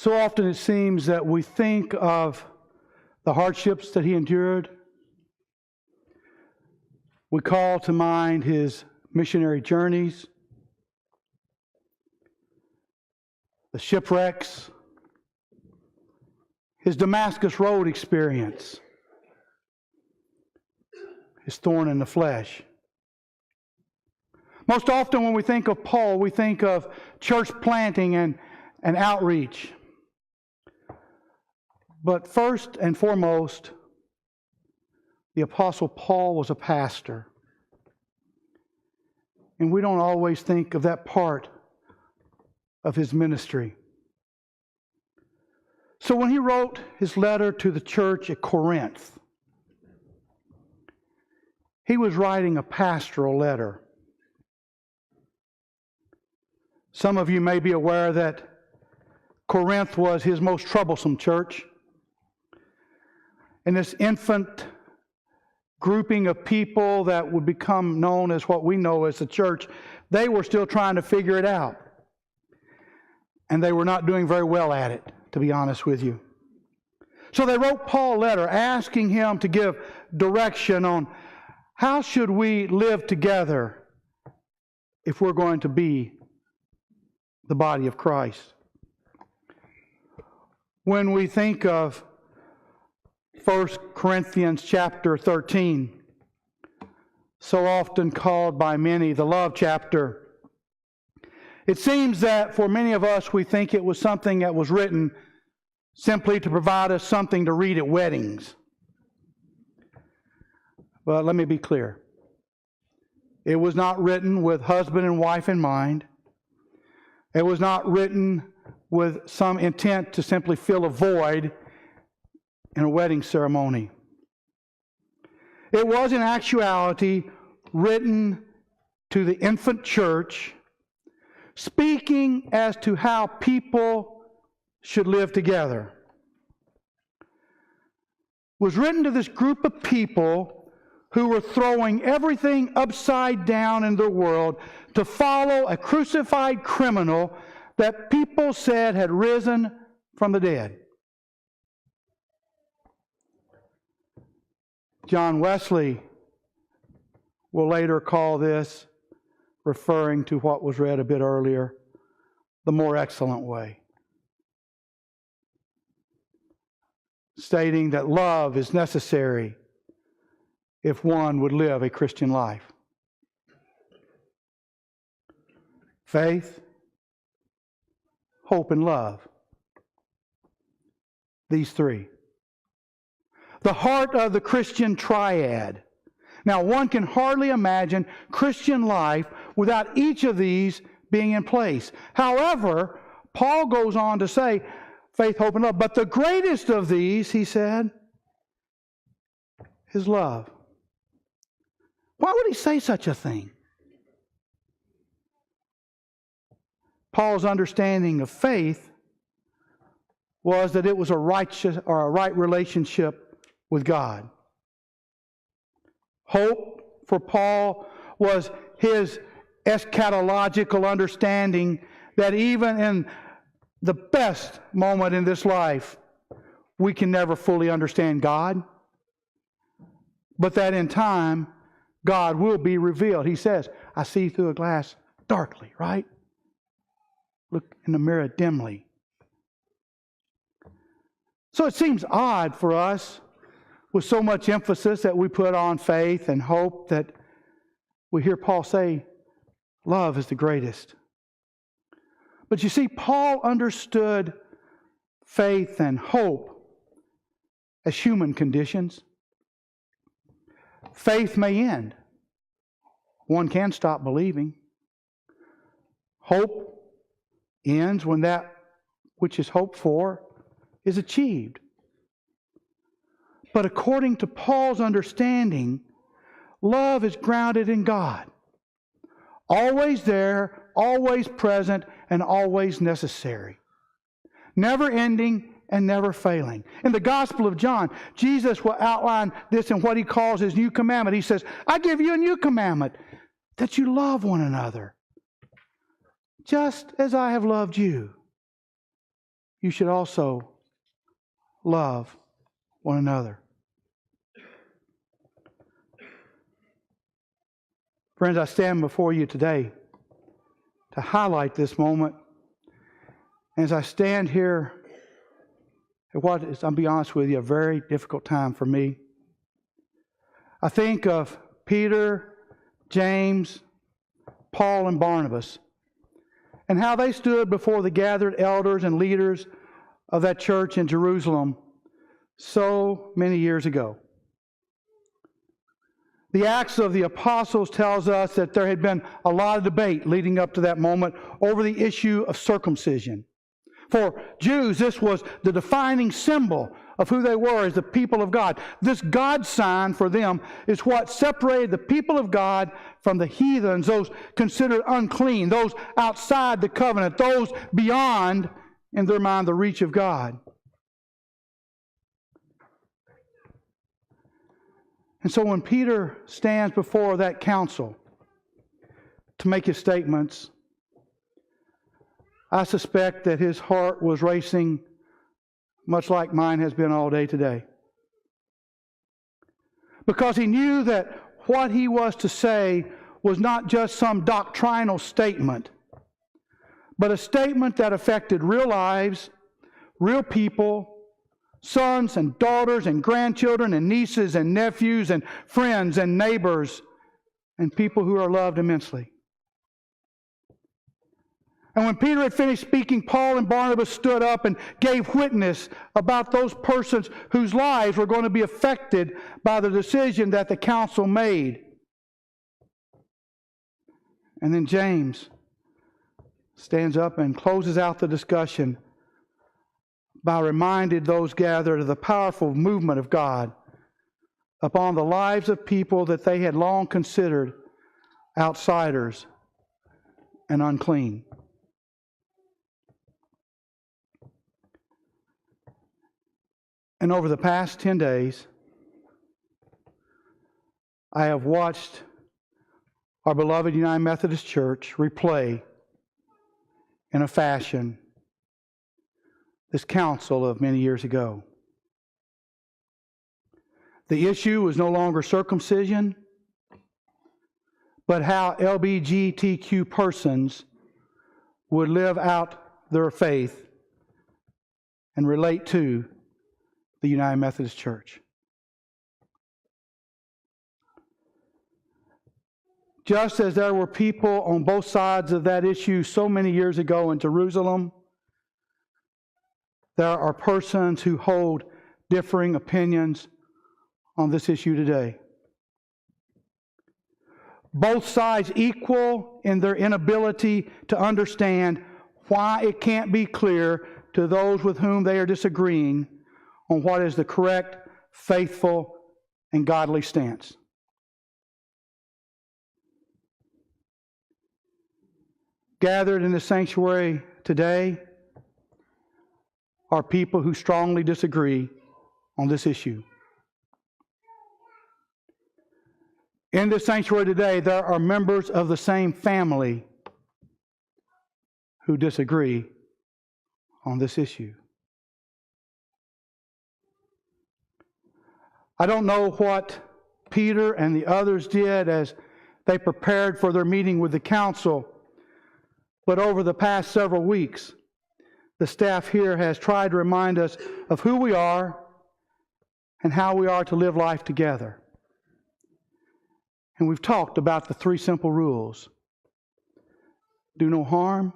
So often it seems that we think of the hardships that he endured. We call to mind his missionary journeys, the shipwrecks, his Damascus Road experience, his thorn in the flesh. Most often when we think of Paul, we think of church planting and outreach. But first and foremost, the Apostle Paul was a pastor. And we don't always think of that part of his ministry. So when he wrote his letter to the church at Corinth, he was writing a pastoral letter. Some of you may be aware that Corinth was his most troublesome church. And this infant grouping of people that would become known as what we know as the church, they were still trying to figure it out. And they were not doing very well at it, to be honest with you. So they wrote Paul a letter asking him to give direction on how should we live together if we're going to be the body of Christ. When we think of 1 Corinthians chapter 13, so often called by many the love chapter, it seems that for many of us we think it was something that was written simply to provide us something to read at weddings. But let me be clear. It was not written with husband and wife in mind. It was not written with some intent to simply fill a void in a wedding ceremony. It was in actuality written to the infant church, speaking as to how people should live together. It was written to this group of people who were throwing everything upside down in their world to follow a crucified criminal that people said had risen from the dead. John Wesley will later call this, referring to what was read a bit earlier, the more excellent way, stating that love is necessary if one would live a Christian life. Faith, hope, and love. These three. The heart of the Christian triad. Now, one can hardly imagine Christian life without each of these being in place. However, Paul goes on to say, faith, hope, and love. But the greatest of these, he said, is love. Why would he say such a thing? Paul's understanding of faith was that it was a righteous or a right relationship with God. Hope for Paul was his eschatological understanding that even in the best moment in this life, we can never fully understand God, but that in time, God will be revealed. He says, I see through a glass darkly, right? Look in the mirror dimly. So it seems odd for us, with so much emphasis that we put on faith and hope, that we hear Paul say, love is the greatest. But you see, Paul understood faith and hope as human conditions. Faith may end. One can stop believing. Hope ends when that which is hoped for is achieved. But according to Paul's understanding, love is grounded in God. Always there, always present, and always necessary. Never ending and never failing. In the Gospel of John, Jesus will outline this in what he calls his new commandment. He says, I give you a new commandment, that you love one another, just as I have loved you. you should also love one another. Friends, I stand before you today to highlight this moment. As I stand here at what is, I'll be honest with you, a very difficult time for me. I think of Peter, James, Paul, and Barnabas, and how they stood before the gathered elders and leaders of that church in Jerusalem so many years ago. The Acts of the Apostles tells us that there had been a lot of debate leading up to that moment over the issue of circumcision. For Jews, this was the defining symbol of who they were as the people of God. This God sign for them is what separated the people of God from the heathens, those considered unclean, those outside the covenant, those beyond, in their mind, the reach of God. And so when Peter stands before that council to make his statements, I suspect that his heart was racing much like mine has been all day today. Because he knew that what he was to say was not just some doctrinal statement, but a statement that affected real lives, real people, sons and daughters and grandchildren and nieces and nephews and friends and neighbors and people who are loved immensely. And when Peter had finished speaking, Paul and Barnabas stood up and gave witness about those persons whose lives were going to be affected by the decision that the council made. And then James stands up and closes out the discussion by reminding those gathered of the powerful movement of God upon the lives of people that they had long considered outsiders and unclean. And over the past 10 days, I have watched our beloved United Methodist Church replay in a fashion this council of many years ago. The issue was no longer circumcision, but how LGBTQ persons would live out their faith and relate to the United Methodist Church. Just as there were people on both sides of that issue so many years ago in Jerusalem, there are persons who hold differing opinions on this issue today. Both sides equal in their inability to understand why it can't be clear to those with whom they are disagreeing on what is the correct, faithful, and godly stance. Gathered in the sanctuary today are people who strongly disagree on this issue. In this sanctuary today, there are members of the same family who disagree on this issue. I don't know what Peter and the others did as they prepared for their meeting with the council, but over the past several weeks, the staff here has tried to remind us of who we are and how we are to live life together. And we've talked about the 3 simple rules. Do no harm,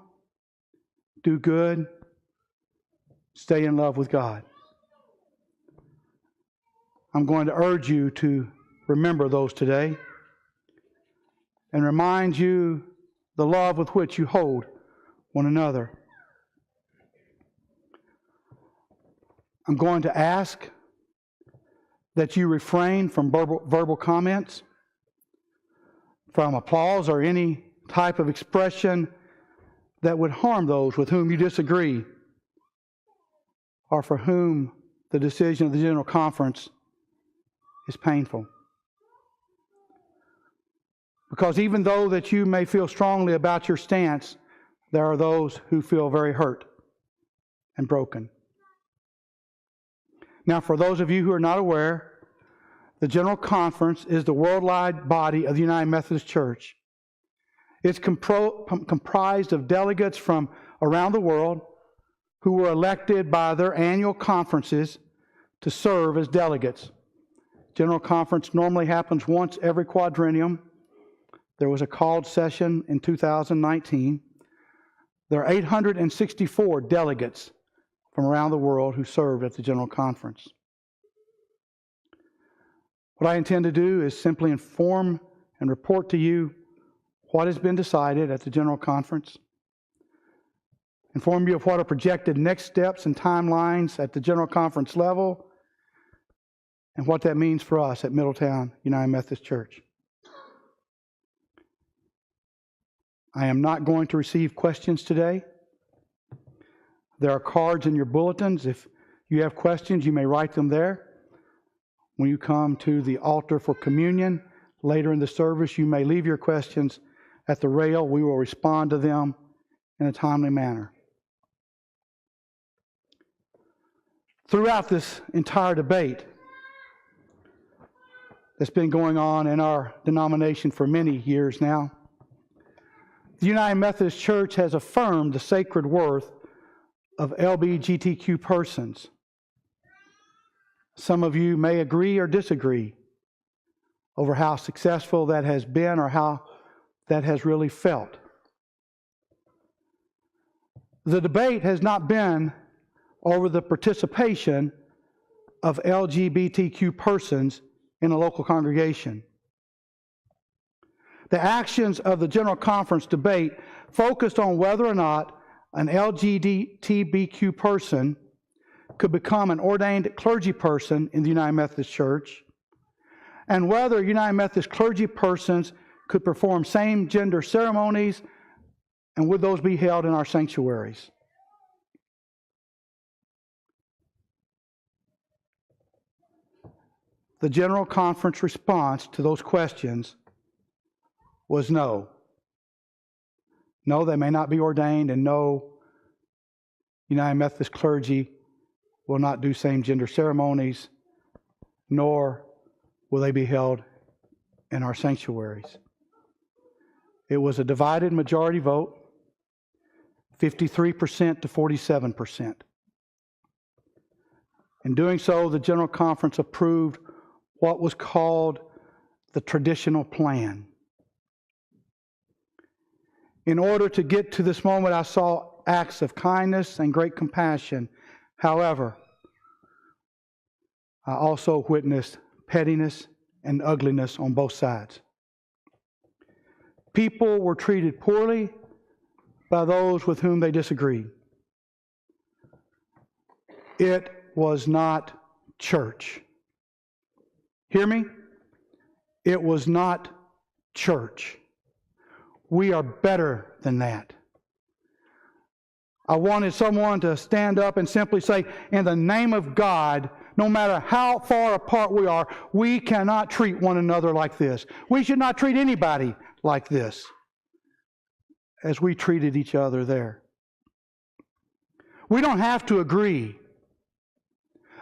do good, stay in love with God. I'm going to urge you to remember those today and remind you the love with which you hold one another. I'm going to ask that you refrain from verbal comments, from applause, or any type of expression that would harm those with whom you disagree or for whom the decision of the General Conference is painful. Because even though that you may feel strongly about your stance, there are those who feel very hurt and broken. Now, for those of you who are not aware, the General Conference is the worldwide body of the United Methodist Church. It's comprised of delegates from around the world who were elected by their annual conferences to serve as delegates. General Conference normally happens once every quadrennium. There was a called session in 2019. There are 864 delegates from around the world who served at the General Conference. What I intend to do is simply inform and report to you what has been decided at the General Conference, inform you of what are projected next steps and timelines at the General Conference level, and what that means for us at Middletown United Methodist Church. I am not going to receive questions today. There are cards in your bulletins. If you have questions, you may write them there. When you come to the altar for communion later in the service, you may leave your questions at the rail. We will respond to them in a timely manner. Throughout this entire debate that's been going on in our denomination for many years now, the United Methodist Church has affirmed the sacred worth of LGBTQ persons. Some of you may agree or disagree over how successful that has been or how that has really felt. The debate has not been over the participation of LGBTQ persons in a local congregation. The actions of the General Conference debate focused on whether or not an LGBTQ person could become an ordained clergy person in the United Methodist Church, and whether United Methodist clergy persons could perform same-gender ceremonies, and would those be held in our sanctuaries. The General Conference response to those questions was no. No, they may not be ordained, and no, United Methodist clergy will not do same-gender ceremonies, nor will they be held in our sanctuaries. It was a divided majority vote, 53% to 47%. In doing so, the General Conference approved what was called the traditional plan. In order to get to this moment, I saw acts of kindness and great compassion. However, I also witnessed pettiness and ugliness on both sides. People were treated poorly by those with whom they disagreed. It was not church. Hear me? It was not church. We are better than that. I wanted someone to stand up and simply say, in the name of God, no matter how far apart we are, we cannot treat one another like this. We should not treat anybody like this, as we treated each other there. We don't have to agree.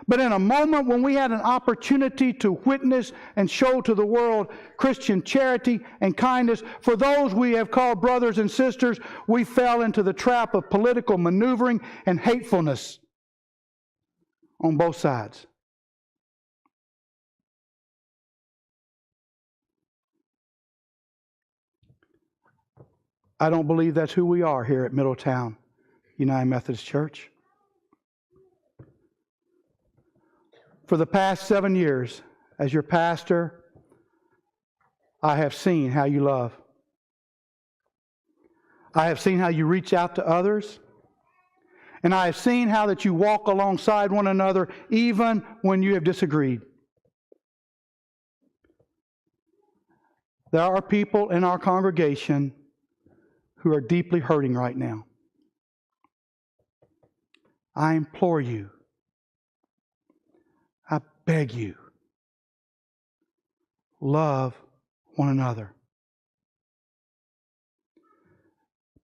But in a moment when we had an opportunity to witness and show to the world Christian charity and kindness for those we have called brothers and sisters, we fell into the trap of political maneuvering and hatefulness on both sides. I don't believe that's who we are here at Middletown United Methodist Church. For the past 7 years, as your pastor, I have seen how you love. I have seen how you reach out to others. And I have seen how that you walk alongside one another even when you have disagreed. There are people in our congregation who are deeply hurting right now. I implore you, I beg you, love one another.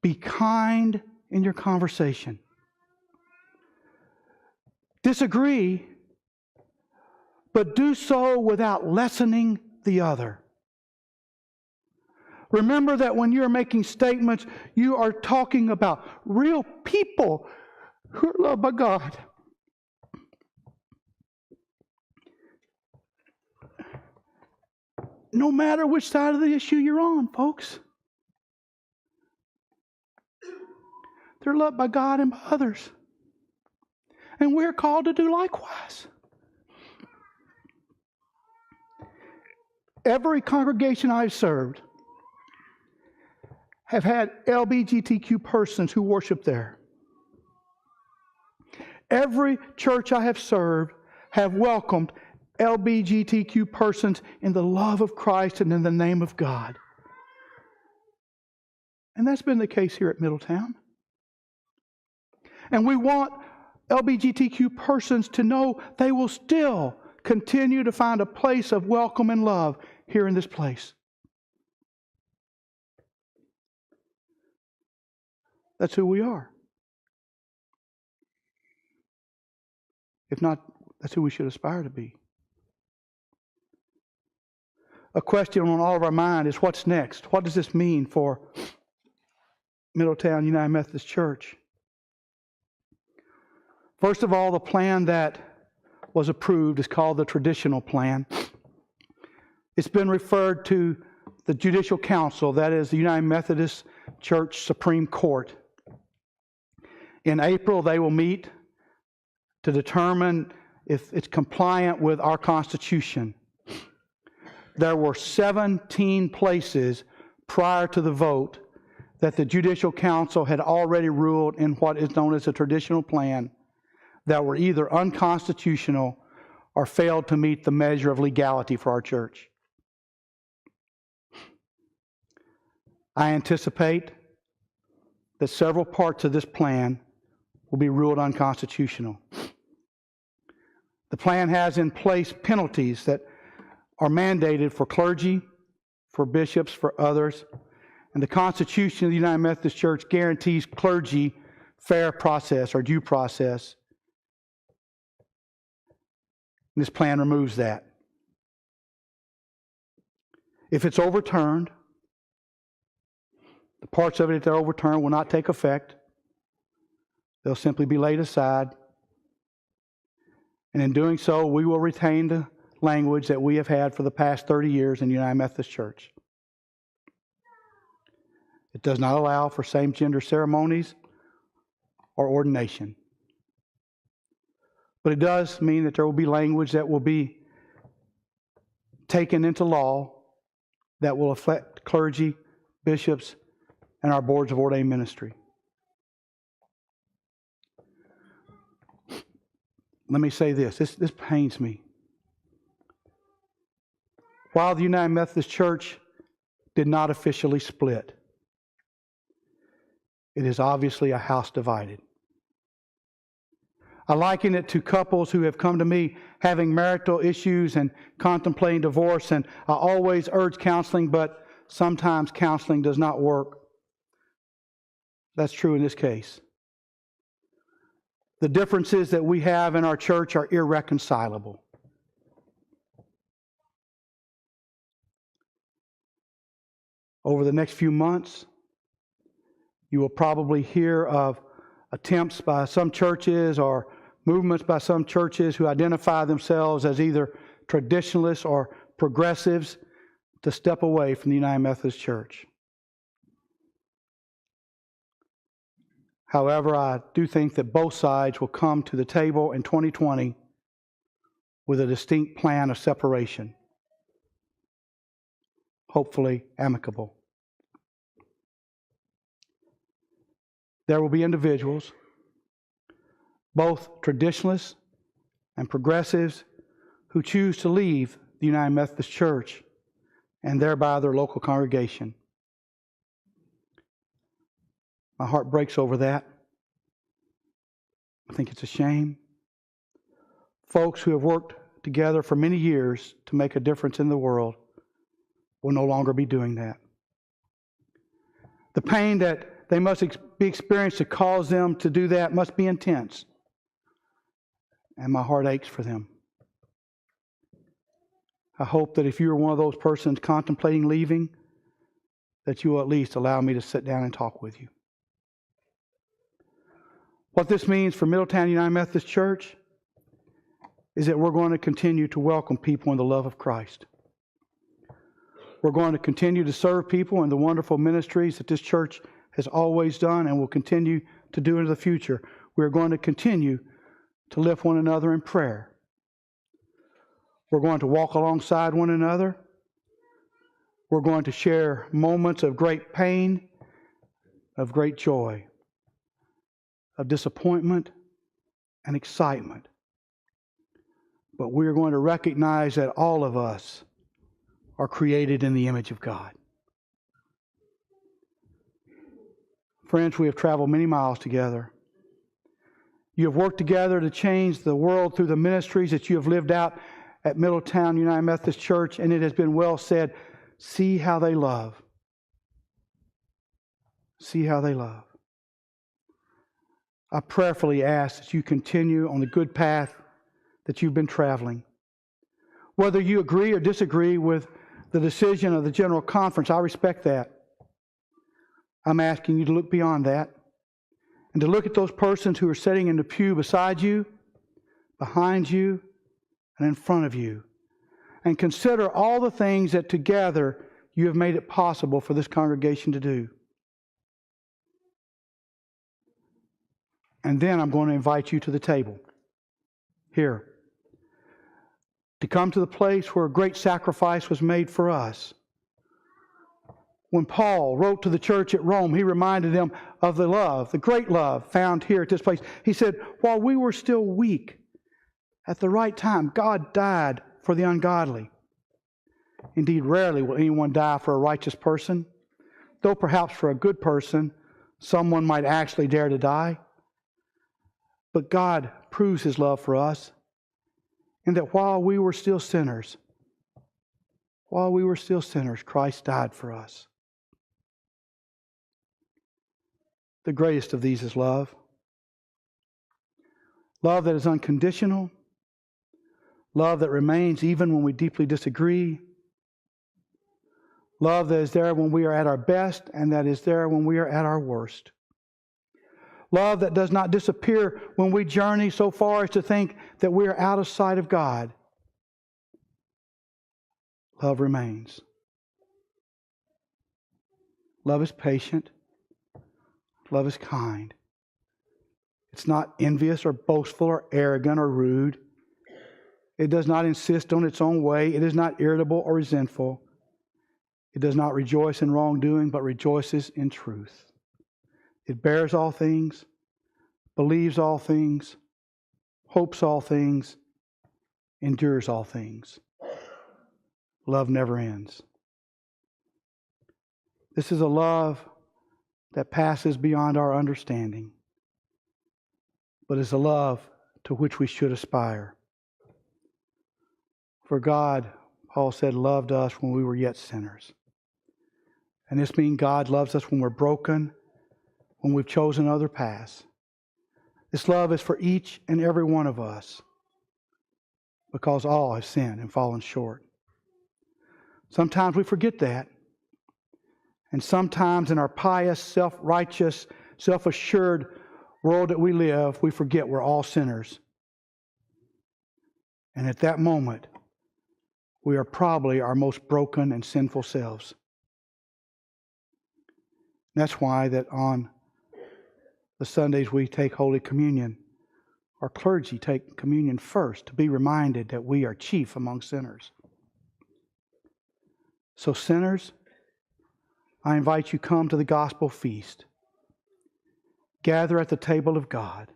Be kind in your conversation. Disagree, but do so without lessening the other. Remember that when you're making statements, you are talking about real people who are loved by God. No matter which side of the issue you're on, folks. They're loved by God and by others. And we're called to do likewise. Every congregation I've served have had LGBTQ persons who worship there. Every church I have served have welcomed LGBTQ persons in the love of Christ and in the name of God. And that's been the case here at Middletown. And we want LGBTQ persons to know they will still continue to find a place of welcome and love here in this place. That's who we are. If not, that's who we should aspire to be. A question on all of our mind is, what's next? What does this mean for Middletown United Methodist Church? First of all, the plan that was approved is called the traditional plan. It's been referred to the Judicial Council, that is the United Methodist Church Supreme Court. In April, they will meet to determine if it's compliant with our Constitution. There were 17 places prior to the vote that the Judicial Council had already ruled in what is known as a traditional plan that were either unconstitutional or failed to meet the measure of legality for our church. I anticipate that several parts of this plan will be ruled unconstitutional. The plan has in place penalties that are mandated for clergy, for bishops, for others. And the Constitution of the United Methodist Church guarantees clergy fair process or due process. And this plan removes that. If it's overturned, the parts of it that are overturned will not take effect. They'll simply be laid aside. And in doing so, we will retain the language that we have had for the past 30 years in the United Methodist Church. It does not allow for same-gender ceremonies or ordination. But it does mean that there will be language that will be taken into law that will affect clergy, bishops, and our boards of ordained ministry. Let me say this pains me. While the United Methodist Church did not officially split, it is obviously a house divided. I liken it to couples who have come to me having marital issues and contemplating divorce, and I always urge counseling, but sometimes counseling does not work. That's true in this case. The differences that we have in our church are irreconcilable. Over the next few months, you will probably hear of attempts by some churches or movements by some churches who identify themselves as either traditionalists or progressives to step away from the United Methodist Church. However, I do think that both sides will come to the table in 2020 with a distinct plan of separation, hopefully amicable. There will be individuals, both traditionalists and progressives, who choose to leave the United Methodist Church and thereby their local congregation. My heart breaks over that. I think it's a shame. Folks who have worked together for many years to make a difference in the world will no longer be doing that. The pain that they must be experienced to cause them to do that must be intense. and my heart aches for them. I hope that if you are one of those persons contemplating leaving, that you will at least allow me to sit down and talk with you. What this means for Middletown United Methodist Church is that we're going to continue to welcome people in the love of Christ. We're going to continue to serve people in the wonderful ministries that this church has always done and will continue to do into the future. We're going to continue to lift one another in prayer. We're going to walk alongside one another. We're going to share moments of great pain, of great joy, of disappointment and excitement. But we're going to recognize that all of us are created in the image of God. Friends, we have traveled many miles together. You have worked together to change the world through the ministries that you have lived out at Middletown United Methodist Church, and it has been well said, see how they love. See how they love. I prayerfully ask that you continue on the good path that you've been traveling. Whether you agree or disagree with the decision of the General Conference, I respect that. I'm asking you to look beyond that and to look at those persons who are sitting in the pew beside you, behind you, and in front of you, and consider all the things that together you have made it possible for this congregation to do. And then I'm going to invite you to the table here to come to the place where a great sacrifice was made for us. When Paul wrote to the church at Rome, he reminded them of the love, the great love found here at this place. He said, while we were still weak, at the right time, God died for the ungodly. Indeed, rarely will anyone die for a righteous person, though perhaps for a good person, someone might actually dare to die. But God proves His love for us in that while we were still sinners, Christ died for us. The greatest of these is love. Love that is unconditional. Love that remains even when we deeply disagree. Love that is there when we are at our best and that is there when we are at our worst. Love that does not disappear when we journey so far as to think that we are out of sight of God. Love remains. Love is patient. Love is kind. It's not envious or boastful or arrogant or rude. It does not insist on its own way. It is not irritable or resentful. It does not rejoice in wrongdoing, but rejoices in truth. It bears all things, believes all things, hopes all things, endures all things. Love never ends. This is a love that passes beyond our understanding, but is a love to which we should aspire. For God, Paul said, loved us when we were yet sinners. And this means God loves us when we're broken, when we've chosen other paths. This love is for each and every one of us because all have sinned and fallen short. Sometimes we forget that. And sometimes in our pious, self-righteous, self-assured world that we live, we forget we're all sinners. And at that moment, we are probably our most broken and sinful selves. That's why that on the Sundays we take Holy Communion, our clergy take communion first to be reminded that we are chief among sinners. So sinners, I invite you come to the gospel feast. Gather at the table of God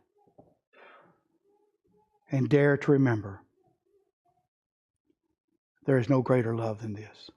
and dare to remember there is no greater love than this.